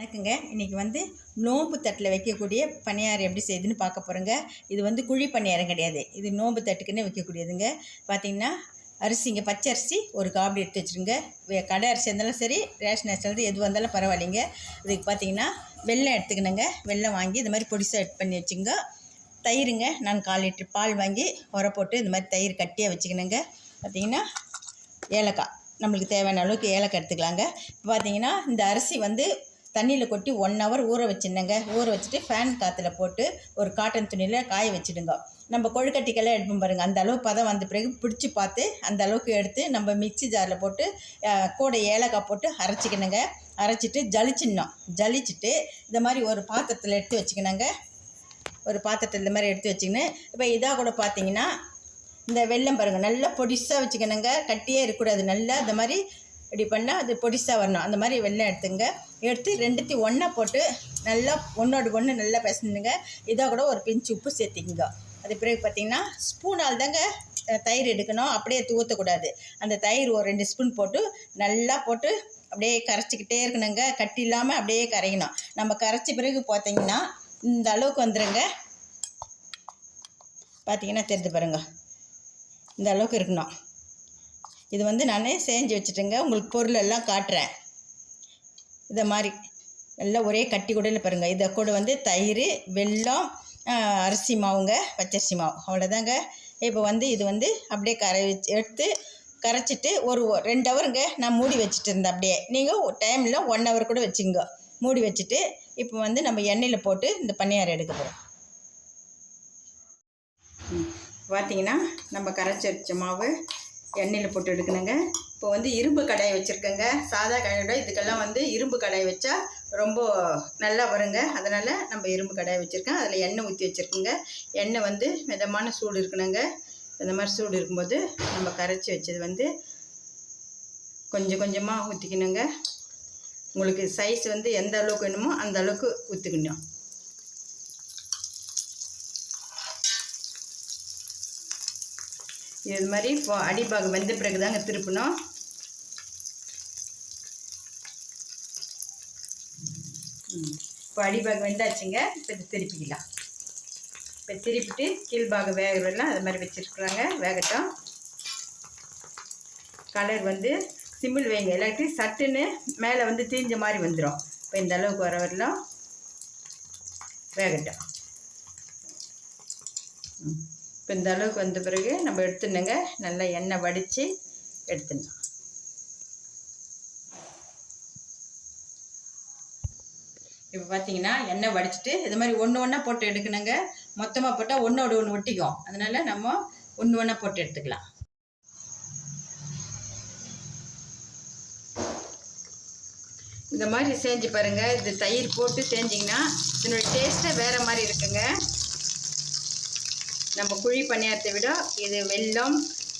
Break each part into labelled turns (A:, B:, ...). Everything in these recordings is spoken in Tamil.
A: வணக்கங்க. இன்றைக்கி நோம்பு தட்டில் வைக்கக்கூடிய பணியாரம் எப்படி செய்யுதுன்னு பார்க்க போகிறோங்க. இது குழி பணியாரம் கிடையாது, இது நோம்பு தட்டுக்குன்னு வைக்கக்கூடியதுங்க. பார்த்திங்கன்னா அரிசிங்க, பச்சை அரிசி ஒரு காபடி எடுத்து வச்சுருங்க. கடை அரிசி இருந்தாலும் சரி, ரேஷன் அரிசி இருந்தாலும் எது வந்தாலும் பரவாயில்லைங்க. இதுக்கு பார்த்திங்கன்னா வெல்லம் எடுத்துக்கணுங்க. வெல்லம் வாங்கி இது மாதிரி பொடிசாக எட் பண்ணி வச்சுங்க. தயிருங்க, நான் 1/4 லிட்டர் பால் வாங்கி உர போட்டு இந்த மாதிரி தயிர் கட்டியாக வச்சுக்கணுங்க. பார்த்திங்கன்னா ஏலக்காய், நம்மளுக்கு தேவையான அளவுக்கு ஏலக்காய் எடுத்துக்கலாங்க. இப்போ பார்த்திங்கன்னா இந்த அரிசி தண்ணியில் கொட்டி 1 ஹவர் ஊற வச்சுருந்தேங்க. ஊற வச்சுட்டு ஃபேன் காற்றுல போட்டு ஒரு காட்டன் துணியில் காய வச்சுடுங்க. நம்ம கொழுக்கட்டிக்கெல்லாம் எடுப்போம் பாருங்கள், அந்த அளவு பதம் வந்த பிறகு பிடிச்சி பார்த்து அந்த அளவுக்கு எடுத்து நம்ம மிக்சி ஜாரில் போட்டு கூட ஏலக்காய் போட்டு அரைச்சிக்கணுங்க. அரைச்சிட்டு ஜலிச்சுட்டு இந்த மாதிரி ஒரு பாத்திரத்தில் எடுத்து வச்சுக்கணுங்க. ஒரு பாத்திரத்தில் இந்த மாதிரி எடுத்து வச்சுக்கின்னு இப்போ இதாக கூட பார்த்திங்கன்னா இந்த வெல்லம் பாருங்கள், நல்லா பொடிசாக வச்சுக்கணுங்க. கட்டியே இருக்கக்கூடாது. நல்லா இந்த மாதிரி இப்படி பண்ணால் அது பொடிசாக வரணும். அந்த மாதிரி வெல்லம் எடுத்து ரெண்டுத்தையும் ஒன்றா போட்டு நல்லா ஒன்றோடு ஒன்று நல்லா பிசைஞ்சுங்க. இதாக கூட ஒரு பிஞ்சு உப்பு சேர்த்திக்குங்க. அது பிறகு பார்த்திங்கன்னா ஸ்பூனால் தாங்க தயிர் எடுக்கணும், அப்படியே ஊற்றக்கூடாது. அந்த தயிர் ஒரு 2 ஸ்பூன் போட்டு நல்லா போட்டு அப்படியே கரைச்சிக்கிட்டே இருக்கணுங்க. கட்டி இல்லாமல் அப்படியே கரையணும். நம்ம கரைச்சி பிறகு பார்த்திங்கன்னா இந்த அளவுக்கு வந்துடுங்க. பார்த்திங்கன்னா தெரிஞ்சு பாருங்கள், இந்த அளவுக்கு இருக்கணும். இது நான் செஞ்சு வச்சுட்டேங்க. உங்களுக்கு பொருள் எல்லாம் காட்டுறேன். இதை மாதிரி நல்லா ஒரே கட்டி கூட இல்லை பாருங்கள். இதை கூட தயிர், வெல்லம், அரிசி மாவுங்க, பச்சரிசி மாவு, அவ்வளோதாங்க. இப்போ இது அப்படியே எடுத்து கரைச்சிட்டு ஒரு 2 ஹவருங்க நான் மூடி வச்சுட்டு இருந்தேன். அப்படியே நீங்கள் டைமில் 1 ஹவர் கூட வச்சுங்க. மூடி வச்சுட்டு இப்போ நம்ம எண்ணெயில் போட்டு இந்த பணியாரம் எடுக்க போகிறோம். பார்த்திங்கன்னா நம்ம கரைச்சி வச்ச மாவு எண்ணெயில் போட்டு எடுக்கணுங்க. இப்போ இரும்பு கடாயை வச்சுருக்கேங்க. சாதா கடாயோட இதுக்கெல்லாம் இரும்பு கடாயை வச்சா ரொம்ப நல்லா வருங்க. அதனால் நம்ம இரும்பு கடாயை வச்சுருக்கேன். அதில் எண்ணெய் ஊற்றி வச்சுருக்கேங்க. எண்ணெய் மிதமான சூடு இருக்கணுங்க. இந்த மாதிரி சூடு இருக்கும்போது நம்ம கரைச்சி வச்சது கொஞ்சம் கொஞ்சமாக ஊற்றிக்கணுங்க. உங்களுக்கு சைஸ் எந்த அளவுக்கு வேணுமோ அந்த அளவுக்கு ஊற்றிக்கணும். இது மாதிரி இப்போ அடிபாகம் வெந்த பிறகு தாங்க திருப்பணும். இப்போ அடிபாகம் வெந்தாச்சுங்க. இப்போ இது திருப்பிக்கலாம். இப்போ திருப்பிட்டு கீழ்பாகம் வேகிறதெல்லாம் அது மாதிரி வச்சுருக்குறாங்க. வேகட்டும். கலர் சிம்மில் வைங்க, இல்லாட்டி சட்டுன்னு மேலே தீஞ்ச மாதிரி வந்துடும். இப்போ இந்த அளவுக்கு வர வரலாம் வேகட்டும். இப்போ இந்த அளவுக்கு வந்த பிறகு நம்ம எடுத்துடணுங்க. நல்லா எண்ணெய் வடித்து எடுத்துடணும். இப்போ பார்த்தீங்கன்னா எண்ணெய் வடிச்சிட்டு இது மாதிரி ஒன்றா போட்டு எடுக்கணுங்க. மொத்தமாக போட்டால் ஒன்றோடு ஒன்று ஒட்டிக்கும். அதனால் நம்ம ஒன்றா போட்டு எடுத்துக்கலாம். இந்த மாதிரி செஞ்சு பாருங்கள். இது தயிர் போட்டு செஞ்சிங்கன்னா இதனுடைய டேஸ்ட்டே வேறு மாதிரி இருக்குங்க. நம்ம குழி பணியாரத்தை விட இது வெல்லம்,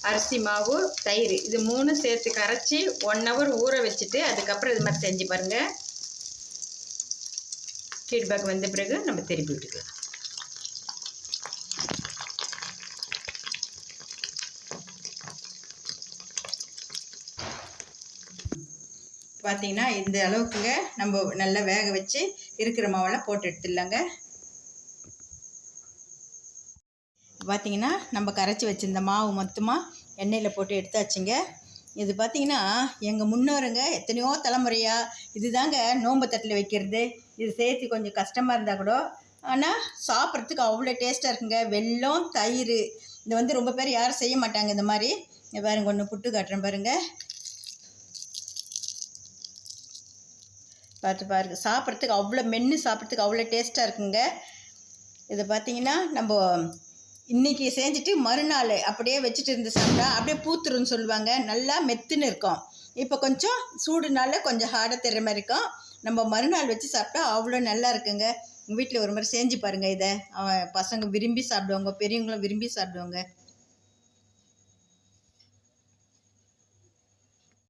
A: அரிசி மாவு, தயிர் இது 3 சேர்த்து கரைச்சி 1 ஹவர் ஊற வச்சுட்டு அதுக்கப்புறம் இது மாதிரி செஞ்சு பாருங்கள். ஃபீட்பேக் வந்த பிறகு நம்ம திருப்பி விட்டுக்கலாம். பார்த்தீங்கன்னா இந்த அளவுக்குங்க நம்ம நல்லா வேக வச்சு இருக்கிற மாவெல்லாம் போட்டு எடுத்துடலாங்க. பார்த்திங்கன்னா நம்ம கரைச்சி வச்சுருந்த மாவு மொத்தமாக எண்ணெயில் போட்டு எடுத்தாச்சுங்க. இது பார்த்திங்கன்னா எங்கள் முன்னோருங்க எத்தனையோ தலைமுறையாக இது தாங்க நோம்பு தட்டில் வைக்கிறது. இது சேர்த்து கொஞ்சம் கஷ்டமாக இருந்தால் கூட, ஆனால் சாப்பிட்றதுக்கு அவ்வளோ டேஸ்ட்டாக இருக்குங்க. வெல்லம், தயிர் இது ரொம்ப பேர் யாரும் செய்ய மாட்டாங்க. இந்த மாதிரி பாருங்க, ஒன்று புட்டு காட்டுறேன் பாருங்கள். பாருங்க, சாப்பிட்றதுக்கு அவ்வளோ மென்று சாப்பிட்றதுக்கு அவ்வளோ டேஸ்ட்டாக இருக்குங்க. இதை பார்த்திங்கன்னா நம்ம இன்றைக்கி செஞ்சுட்டு மறுநாள் அப்படியே வச்சுட்டு இருந்து சாப்பிட்டா அப்படியே பூத்துருன்னு சொல்லுவாங்க. நல்லா மெத்துன்னு இருக்கும். இப்போ கொஞ்சம் சூடுனால கொஞ்சம் ஹார்டாக தெரிகிற மாதிரி இருக்கும். நம்ம மறுநாள் வச்சு சாப்பிட்டா அவ்வளோ நல்லா இருக்குங்க. உங்கள் வீட்டில் ஒரு மாதிரி செஞ்சு பாருங்கள். இதை பசங்க விரும்பி சாப்பிடுவாங்க, பெரியவங்களும் விரும்பி சாப்பிடுவாங்க.